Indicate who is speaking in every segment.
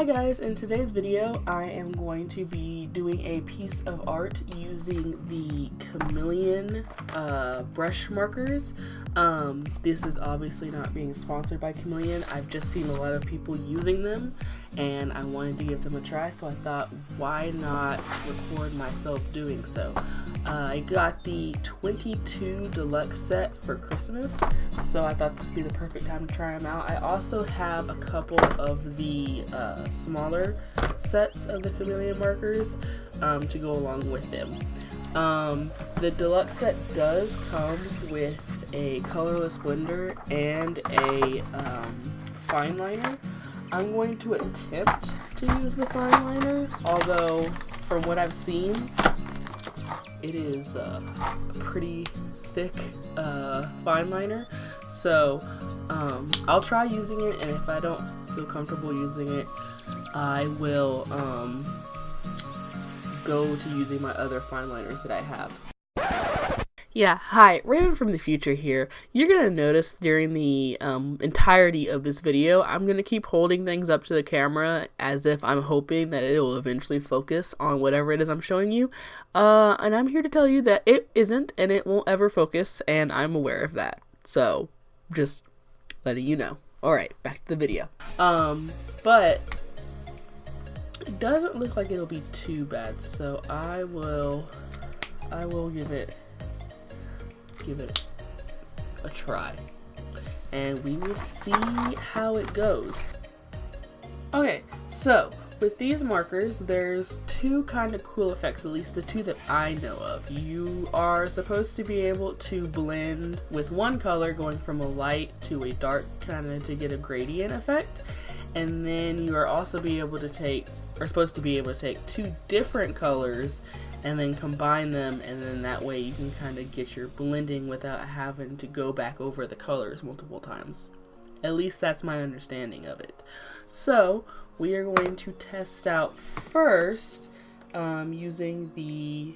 Speaker 1: Hi guys, in today's video I am going to be doing a piece of art using the Chameleon brush markers. This is obviously not being sponsored by Chameleon. I've just seen a lot of people using them and I wanted to give them a try, so I thought why not record myself doing so. I got the 22 deluxe set for Christmas, so I thought this would be the perfect time to try them out. I also have a couple of the smaller sets of the Chameleon markers to go along with them. The deluxe set does come with a colorless blender and a fine liner. I'm going to attempt to use the fine liner, although from what I've seen, it is a pretty thick fine liner. So I'll try using it, and if I don't feel comfortable using it, I will go to using my other fine liners that I have. Yeah, hi, Ravyn from the future here. You're going to notice during the entirety of this video, I'm going to keep holding things up to the camera as if I'm hoping that it will eventually focus on whatever it is I'm showing you. And I'm here to tell you that it isn't, and it won't ever focus, and I'm aware of that. So, just letting you know. Alright, back to the video. But it doesn't look like it'll be too bad, so I will give it a try, and we will see how it goes. Okay, so with these markers, there's two kind of cool effects, at least the two that I know of. You are supposed to be able to blend with one color going from a light to a dark, kind of to get a gradient effect, and then you are also supposed to be able to take two different colors and then combine them, and then that way you can kind of get your blending without having to go back over the colors multiple times. At least that's my understanding of it. So we are going to test out first using the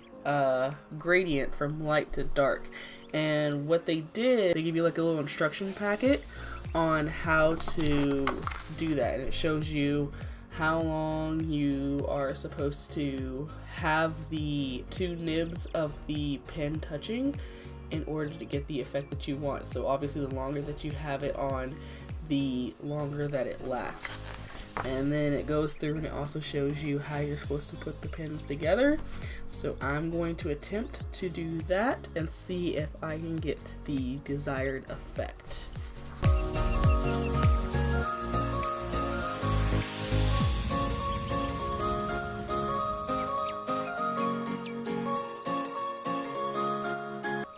Speaker 1: gradient from light to dark. And what they did, they give you like a little instruction packet on how to do that, and it shows you how long you are supposed to have the two nibs of the pen touching in order to get the effect that you want. So obviously the longer that you have it on, the longer that it lasts. And then it goes through and it also shows you how you're supposed to put the pens together. So I'm going to attempt to do that and see if I can get the desired effect.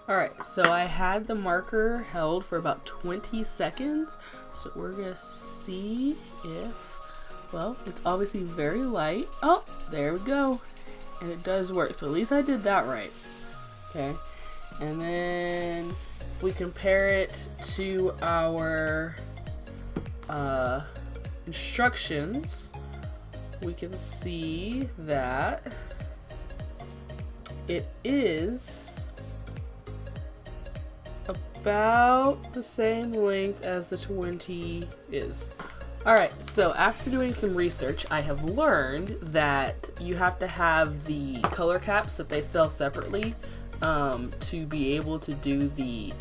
Speaker 1: Alright, so I had the marker held for about 20 seconds, so we're going to see if, well, it's obviously very light. Oh, there we go. And it does work, so at least I did that right. Okay, and then we compare it to our instructions. We can see that it is about the same length as the 20 is. Alright, so after doing some research, I have learned that you have to have the color caps that they sell separately to be able to do the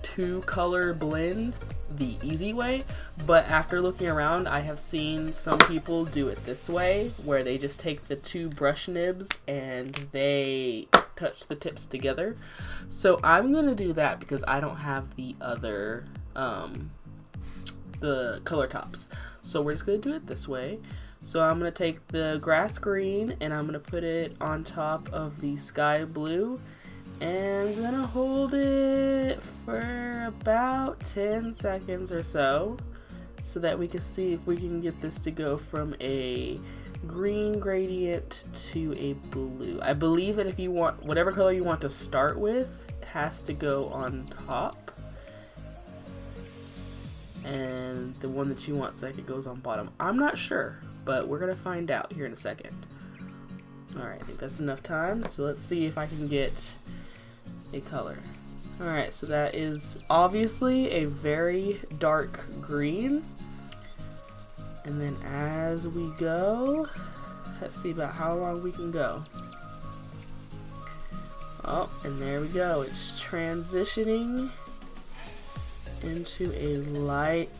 Speaker 1: two color blend the easy way. But after looking around, I have seen some people do it this way, where they just take the two brush nibs and they touch the tips together. So I'm gonna do that because I don't have the other the color tops, so we're just gonna do it this way. So I'm gonna take the grass green and I'm gonna put it on top of the sky blue, and I'm gonna hold it for about 10 seconds or so that we can see if we can get this to go from a green gradient to a blue. I believe that if you want whatever color you want to start with, it has to go on top, and the one that you want second goes on bottom. I'm not sure, but we're gonna find out here in a second. Alright, I think that's enough time, so let's see if I can get a color. Alright, so that is obviously a very dark green. And then as we go, let's see about how long we can go. Oh, and there we go. It's transitioning into a light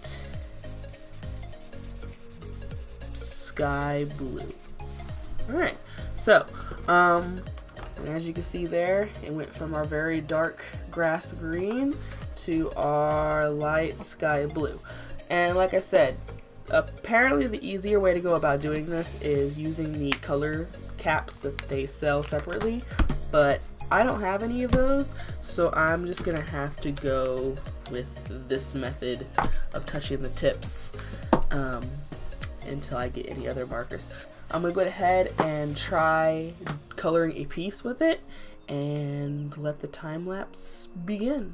Speaker 1: sky blue. Alright, so, and as you can see there, it went from our very dark grass green to our light sky blue. And like I said, apparently the easier way to go about doing this is using the color caps that they sell separately, but I don't have any of those, so I'm just gonna have to go with this method of touching the tips until I get any other markers. I'm gonna go ahead and try coloring a piece with it and let the time lapse begin.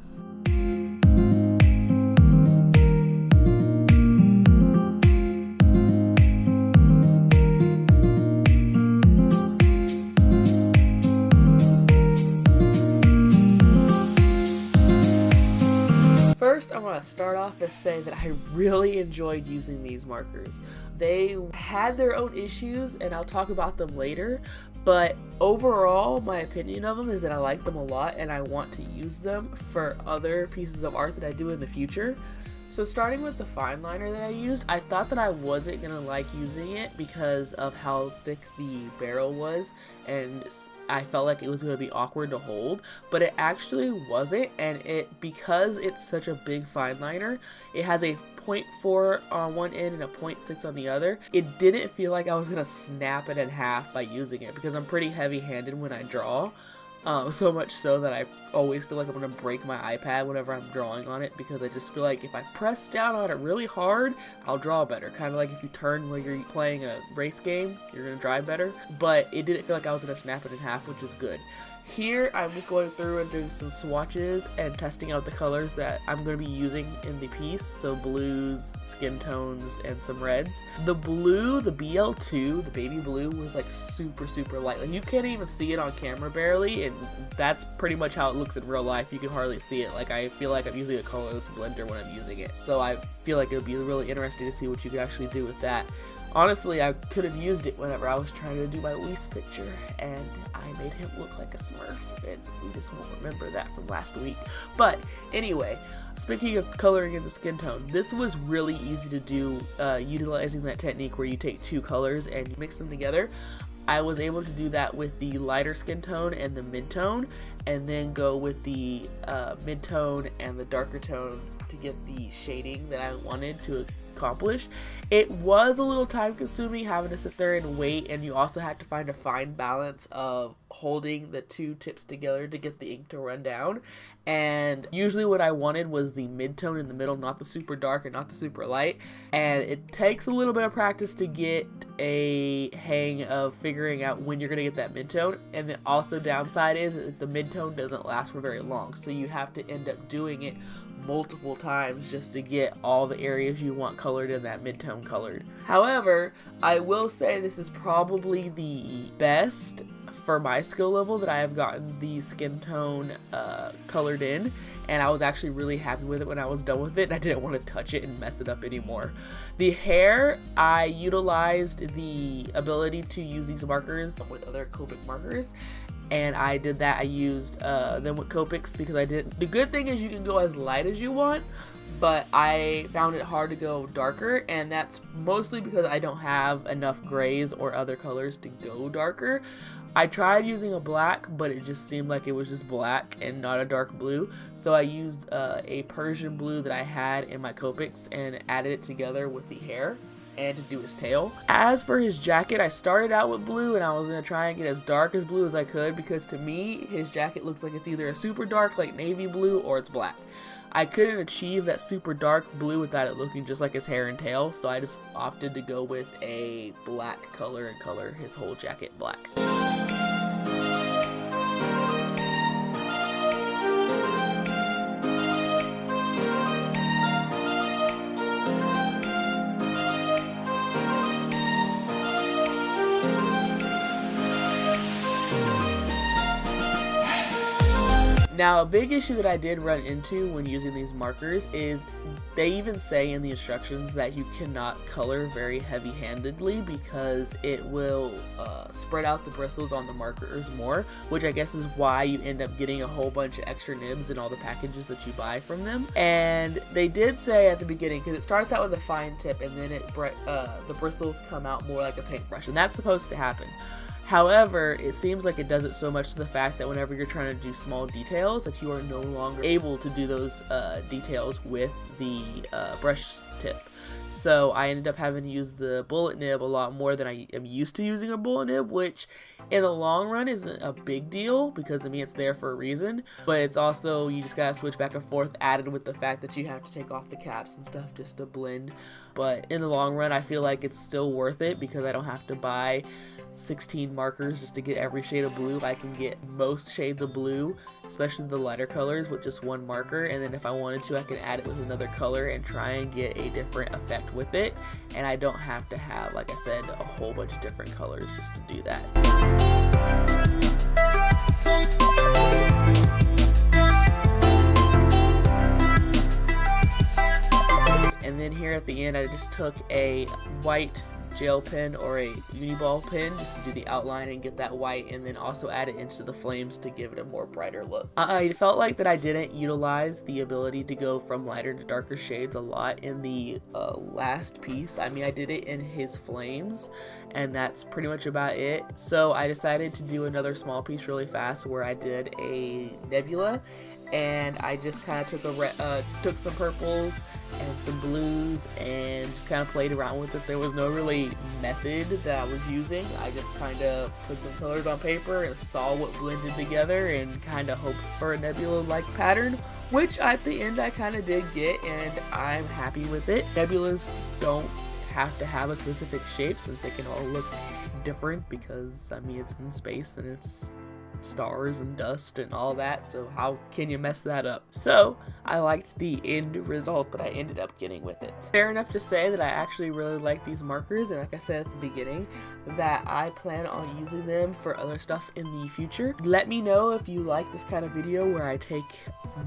Speaker 1: First, I want to start off and say that I really enjoyed using these markers. They had their own issues, and I'll talk about them later, but overall, my opinion of them is that I like them a lot, and I want to use them for other pieces of art that I do in the future. So starting with the fine liner that I used, I thought that I wasn't going to like using it because of how thick the barrel was, and I felt like it was going to be awkward to hold, but it actually wasn't, and because it's such a big fine liner, it has a 0.4 on one end and a 0.6 on the other. It didn't feel like I was going to snap it in half by using it because I'm pretty heavy-handed when I draw. So much so that I always feel like I'm going to break my iPad whenever I'm drawing on it, because I just feel like if I press down on it really hard, I'll draw better. Kind of like if you turn while you're playing a race game, you're going to drive better. But it didn't feel like I was going to snap it in half, which is good. Here, I'm just going through and doing some swatches and testing out the colors that I'm going to be using in the piece. So blues, skin tones, and some reds. The blue, the BL2, the baby blue, was like super, super light. Like you can't even see it on camera barely, and that's pretty much how it looks in real life. You can hardly see it. Like I feel like I'm using a colorless blender when I'm using it. So I feel like it would be really interesting to see what you can actually do with that. Honestly, I could have used it whenever I was trying to do my Luis picture, and I made him look like a Smurf, and we just won't remember that from last week. But anyway, speaking of coloring in the skin tone, this was really easy to do utilizing that technique where you take two colors and you mix them together. I was able to do that with the lighter skin tone and the mid-tone, and then go with the mid-tone and the darker tone to get the shading that I wanted to accomplish. It was a little time consuming having to sit there and wait, and you also had to find a fine balance of holding the two tips together to get the ink to run down. And usually what I wanted was the mid-tone in the middle, not the super dark and not the super light. And it takes a little bit of practice to get a hang of figuring out when you're going to get that mid-tone. And the also downside is that the mid-tone doesn't last for very long, so you have to end up doing it multiple times just to get all the areas you want colored in that mid-tone colored. However, I will say this is probably the best for my skill level that I have gotten the skin tone colored in, and I was actually really happy with it when I was done with it, and I didn't want to touch it and mess it up anymore. The hair, I utilized the ability to use these markers with other Copic markers, and I did that. I used them with Copics because I didn't. The good thing is you can go as light as you want, but I found it hard to go darker, and that's mostly because I don't have enough grays or other colors to go darker. I tried using a black, but it just seemed like it was just black and not a dark blue, so I used a Persian blue that I had in my Copics and added it together with the hair and to do his tail. As for his jacket, I started out with blue, and I was going to try and get as dark as blue as I could, because to me, his jacket looks like it's either a super dark like navy blue or it's black. I couldn't achieve that super dark blue without it looking just like his hair and tail, so I just opted to go with a black color and color his whole jacket black. Now, a big issue that I did run into when using these markers is they even say in the instructions that you cannot color very heavy-handedly because it will spread out the bristles on the markers more, which I guess is why you end up getting a whole bunch of extra nibs in all the packages that you buy from them. And they did say at the beginning, because it starts out with a fine tip and then the bristles come out more like a paintbrush, and that's supposed to happen. However, it seems like it does it so much to the fact that whenever you're trying to do small details, that you are no longer able to do those details with the brush tip. So I ended up having to use the bullet nib a lot more than I am used to using a bullet nib, which in the long run isn't a big deal because I mean it's there for a reason, but it's also, you just gotta switch back and forth, added with the fact that you have to take off the caps and stuff just to blend. But in the long run, I feel like it's still worth it because I don't have to buy 16 markers just to get every shade of blue. I can get most shades of blue, especially the lighter colors, with just one marker, and then if I wanted to I can add it with another color and try and get a different effect with it, and I don't have to have, like I said, a whole bunch of different colors just to do that. And then here at the end I just took a white gel pen or a uniball pen just to do the outline and get that white, and then also add it into the flames to give it a more brighter look. I felt like that I didn't utilize the ability to go from lighter to darker shades a lot in the last piece. I mean, I did it in his flames and that's pretty much about it. So I decided to do another small piece really fast where I did a nebula, and I just kind of took some purples and some blues and just kind of played around with it. There was no really method that I was using. I just kind of put some colors on paper and saw what blended together and kind of hoped for a nebula-like pattern, which at the end I kind of did get, and I'm happy with it. Nebulas don't have to have a specific shape since they can all look different because, I mean, it's in space and it's stars and dust and all that, so how can you mess that up? So I liked the end result that I ended up getting with it. Fair enough to say that I actually really like these markers, and like I said at the beginning, that I plan on using them for other stuff in the future. Let me know if you like this kind of video where I take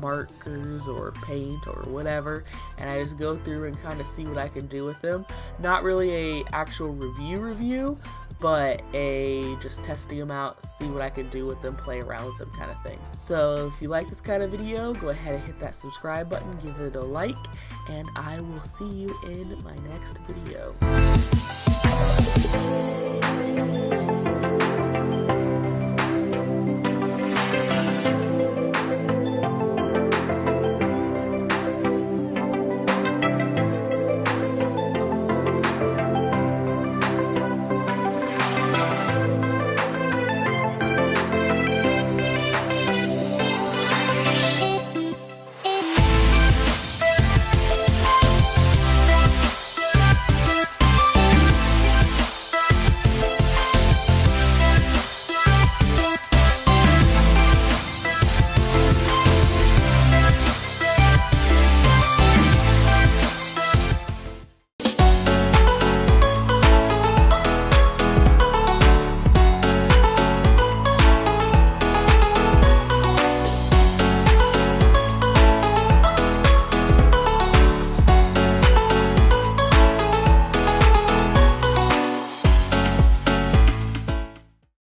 Speaker 1: markers or paint or whatever and I just go through and kind of see what I can do with them. Not really a actual review, but a just testing them out, see what I can do with them, play around with them kind of thing. So if you like this kind of video, go ahead and hit that subscribe button, give it a like, and I will see you in my next video.